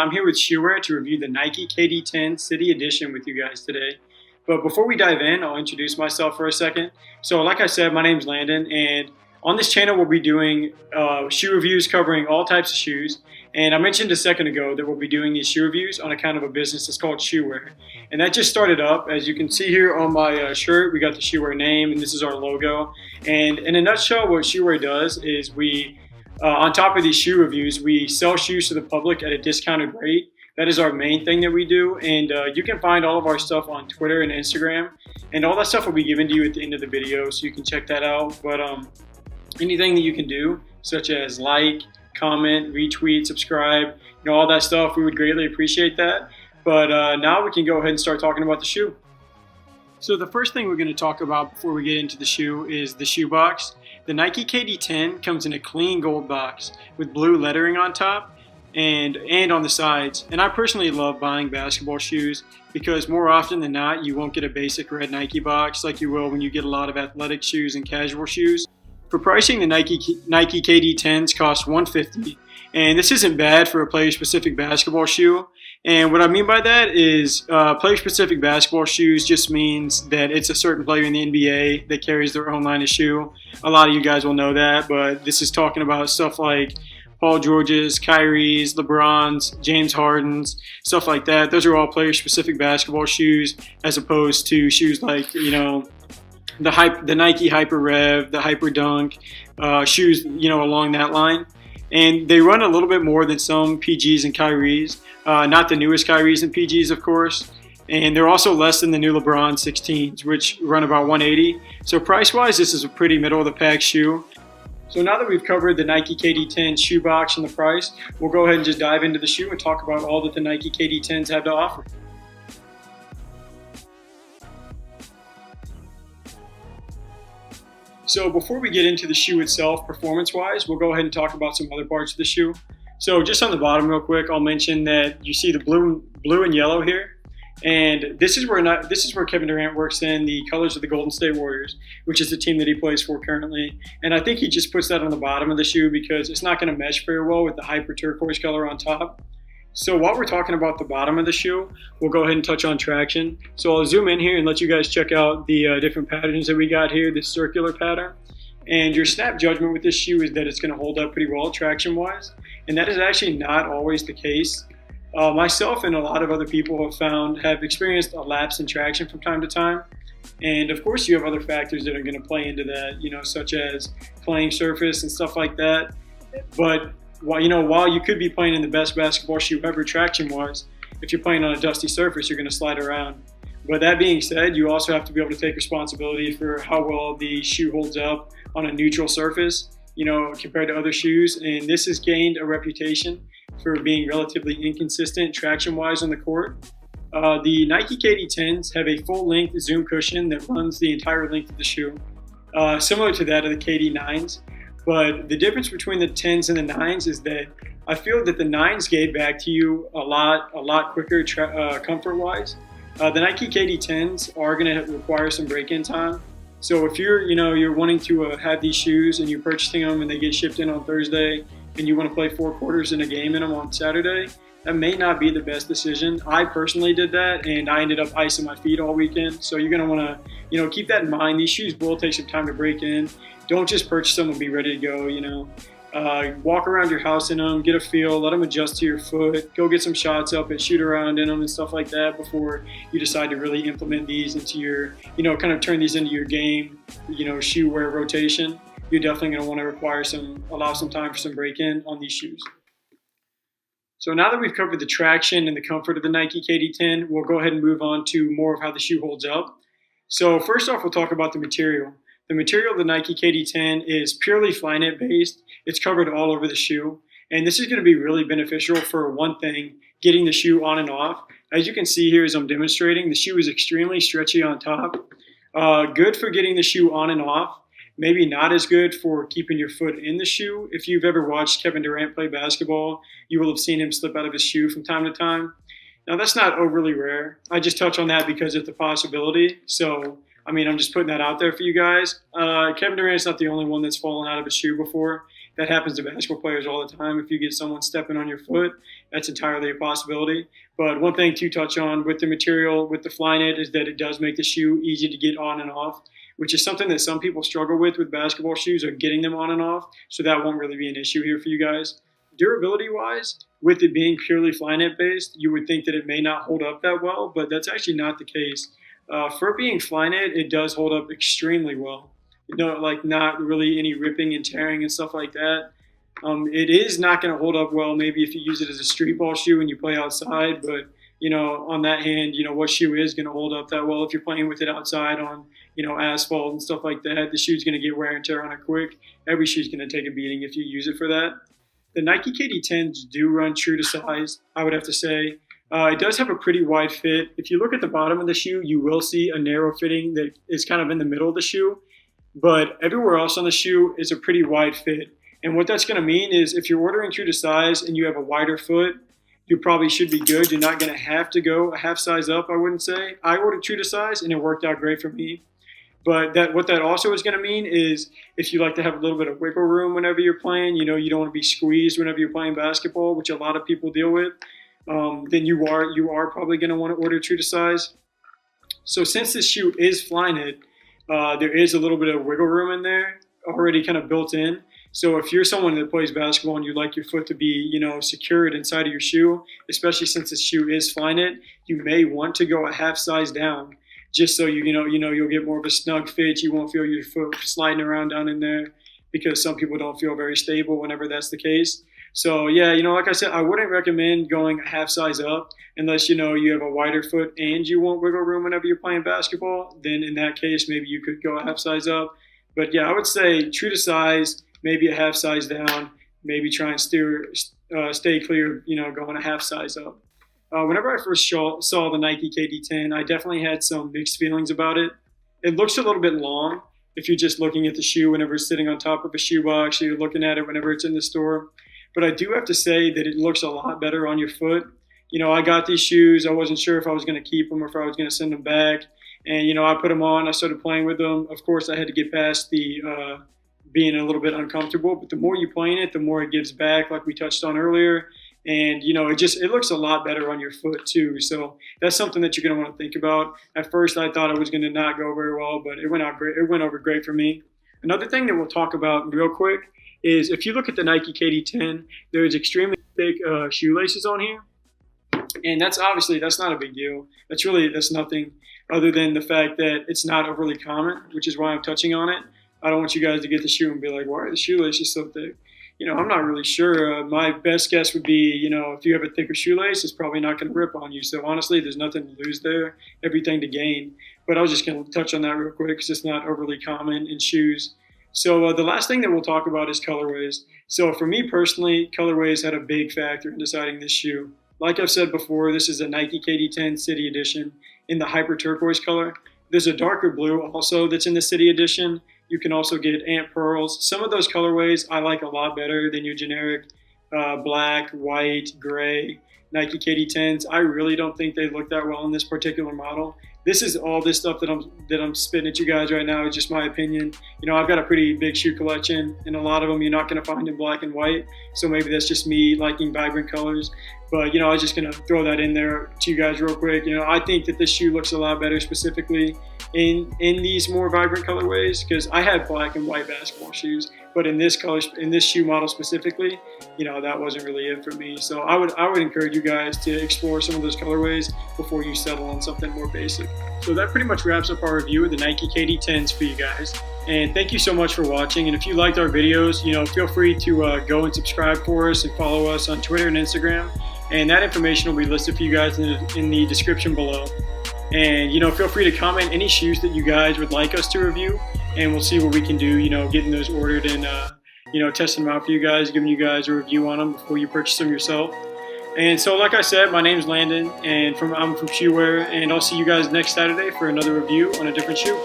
I'm here with Shoeware to review the Nike KD10 City Edition with you guys today. But before we dive in, I'll introduce myself for a second. So like I said, my name's Landon, and on this channel we'll be doing shoe reviews covering all types of shoes. And I mentioned a second ago that we'll be doing these shoe reviews on account of a business that's called Shoeware. And that just started up. As you can see here on my shirt, we got the Shoeware name, and this is our logo. And in a nutshell, what Shoeware does is we on top of these shoe reviews, we sell shoes to the public at a discounted rate. That is our main thing that we do. And you can find all of our stuff on Twitter and Instagram. And all that stuff will be given to you at the end of the video, so you can check that out. But anything that you can do, such as like, comment, retweet, subscribe, all that stuff, we would greatly appreciate that. But now we can go ahead and start talking about the shoe. So the first thing we're going to talk about before we get into the shoe is the shoe box. The Nike KD10 comes in a clean gold box with blue lettering on top and on the sides. And I personally love buying basketball shoes because more often than not, you won't get a basic red Nike box like you will when you get a lot of athletic shoes and casual shoes. For pricing, the Nike KD10s cost $150, and this isn't bad for a player-specific basketball shoe. And what I mean by that is player-specific basketball shoes just means that it's a certain player in the NBA that carries their own line of shoe. A lot of you guys will know that, but this is talking about stuff like Paul George's, Kyrie's, LeBron's, James Harden's, stuff like that. Those are all player-specific basketball shoes as opposed to shoes like, the Nike Hyper Rev, the Hyper Dunk, shoes, along that line. And they run a little bit more than some PGs and Kyries, not the newest Kyries and PGs, of course. And they're also less than the new LeBron 16s, which run about $180. So price-wise, this is a pretty middle-of-the-pack shoe. So now that we've covered the Nike KD10 shoe box and the price, we'll go ahead and just dive into the shoe and talk about all that the Nike KD10s have to offer. So before we get into the shoe itself, performance-wise, we'll go ahead and talk about some other parts of the shoe. So just on the bottom real quick, I'll mention that you see the blue and yellow here. And this is where Kevin Durant works in the colors of the Golden State Warriors, which is the team that he plays for currently. And I think he just puts that on the bottom of the shoe because it's not going to mesh very well with the hyper turquoise color on top. So while we're talking about the bottom of the shoe, we'll go ahead and touch on traction. So I'll zoom in here and let you guys check out the different patterns that we got here, this circular pattern. And your snap judgment with this shoe is that it's going to hold up pretty well traction-wise. And that is actually not always the case. Myself and a lot of other people have experienced a lapse in traction from time to time. And of course you have other factors that are going to play into that, such as playing surface and stuff like that. But while you could be playing in the best basketball shoe ever traction-wise, if you're playing on a dusty surface, you're going to slide around. But that being said, you also have to be able to take responsibility for how well the shoe holds up on a neutral surface, compared to other shoes. And this has gained a reputation for being relatively inconsistent traction-wise on the court. The Nike KD10s have a full-length zoom cushion that runs the entire length of the shoe, similar to that of the KD9s. But the difference between the 10s and the 9s is that I feel that the 9s gave back to you a lot quicker comfort-wise. The Nike KD10s are going to require some break-in time. So if you're wanting to have these shoes and you're purchasing them and they get shipped in on Thursday and you want to play 4 quarters in a game in them on Saturday, that may not be the best decision. I personally did that and I ended up icing my feet all weekend. So you're going to want to keep that in mind. These shoes will take some time to break in. Don't just purchase them and be ready to go, Walk around your house in them, get a feel, let them adjust to your foot, go get some shots up and shoot around in them and stuff like that before you decide to really implement these into your, kind of turn these into your game, shoe wear rotation. You're definitely going to want to allow some time for some break-in on these shoes. So now that we've covered the traction and the comfort of the Nike KD10, we'll go ahead and move on to more of how the shoe holds up. So first off, we'll talk about the material. The material of the Nike KD10 is purely Flyknit based. It's covered all over the shoe. And this is going to be really beneficial for one thing, getting the shoe on and off. As you can see here as I'm demonstrating, the shoe is extremely stretchy on top. Good for getting the shoe on and off. Maybe not as good for keeping your foot in the shoe. If you've ever watched Kevin Durant play basketball, you will have seen him slip out of his shoe from time to time. Now that's not overly rare. I just touch on that because it's a possibility. So I'm just putting that out there for you guys. Kevin Durant's not the only one that's fallen out of his shoe before. that happens to basketball players all the time. If you get someone stepping on your foot, that's entirely a possibility. But one thing to touch on with the material, with the Flyknit, is that it does make the shoe easy to get on and off, which is something that some people struggle with basketball shoes, or getting them on and off. So that won't really be an issue here for you guys. Durability-wise, with it being purely Flyknit based, you would think that it may not hold up that well, but that's actually not the case. For it being Flyknit, it does hold up extremely well. Like not really any ripping and tearing and stuff like that. It is not going to hold up well maybe if you use it as a street ball shoe and you play outside, but on that hand, what shoe is going to hold up that well if you're playing with it outside on, asphalt and stuff like that? The shoe's going to get wear and tear on it quick. Every shoe's going to take a beating if you use it for that. The Nike KD10s do run true to size, I would have to say. It does have a pretty wide fit. If you look at the bottom of the shoe, you will see a narrow fitting that is kind of in the middle of the shoe. But everywhere else on the shoe is a pretty wide fit. And what that's going to mean is if you're ordering true to size and you have a wider foot, you probably should be good. You're not going to have to go a half size up, I wouldn't say. I ordered true to size, and it worked out great for me. But what that also is going to mean is if you like to have a little bit of wiggle room whenever you're playing, you don't want to be squeezed whenever you're playing basketball, which a lot of people deal with, then you are probably going to want to order true to size. So since this shoe is Flyknit, there is a little bit of wiggle room in there already kind of built in. So if you're someone that plays basketball and you like your foot to be, secured inside of your shoe, especially since this shoe is Flyknit, you may want to go a half size down, just so you'll get more of a snug fit. You won't feel your foot sliding around down in there, because some people don't feel very stable whenever that's the case. So yeah, like I said, I wouldn't recommend going a half size up unless you have a wider foot and you want wiggle room whenever you're playing basketball. Then in that case, maybe you could go a half size up. But yeah, I would say true to size, maybe a half size down, maybe try and stay clear, going a half size up. Whenever I first saw the Nike KD10, I definitely had some mixed feelings about it. It looks a little bit long if you're just looking at the shoe whenever it's sitting on top of a shoebox, or you're looking at it whenever it's in the store. But I do have to say that it looks a lot better on your foot. I got these shoes. I wasn't sure if I was going to keep them or if I was going to send them back. And, I put them on. I started playing with them. Of course, I had to get past the being a little bit uncomfortable. But the more you play in it, the more it gives back, like we touched on earlier. And, it looks a lot better on your foot, too. So that's something that you're going to want to think about. At first, I thought it was going to not go very well, but it went out great. It went over great for me. Another thing that we'll talk about real quick is if you look at the Nike KD10, there's extremely thick shoelaces on here. And that's not a big deal. That's nothing other than the fact that it's not overly common, which is why I'm touching on it. I don't want you guys to get the shoe and be like, why are the shoelaces so thick? I'm not really sure. My best guess would be, if you have a thicker shoelace, it's probably not going to rip on you. So honestly, there's nothing to lose there, everything to gain. But I was just going to touch on that real quick because it's not overly common in shoes. So the last thing that we'll talk about is colorways. So for me personally, colorways had a big factor in deciding this shoe. Like I've said before, this is a Nike KD10 City Edition in the hyper turquoise color. There's a darker blue also that's in the City Edition. You can also get ant pearls. Some of those colorways I like a lot better than your generic black, white, gray Nike KD10s. I really don't think they look that well in this particular model. This is all this stuff that I'm spitting at you guys right now is just my opinion. I've got a pretty big shoe collection, and a lot of them you're not going to find in black and white. So maybe that's just me liking vibrant colors. But I was just going to throw that in there to you guys real quick. I think that this shoe looks a lot better specifically in these more vibrant colorways, because I had black and white basketball shoes, but in this shoe model specifically, that wasn't really it for me. So I would encourage you guys to explore some of those colorways before you settle on something more basic. So that pretty much wraps up our review of the Nike KD10s for you guys. And thank you so much for watching. And if you liked our videos, feel free to go and subscribe for us and follow us on Twitter and Instagram. And that information will be listed for you guys in the description below. And, feel free to comment any shoes that you guys would like us to review. And we'll see what we can do, getting those ordered and, testing them out for you guys, giving you guys a review on them before you purchase them yourself. And so, like I said, my name's Landon, and I'm from Shoeware. And I'll see you guys next Saturday for another review on a different shoe.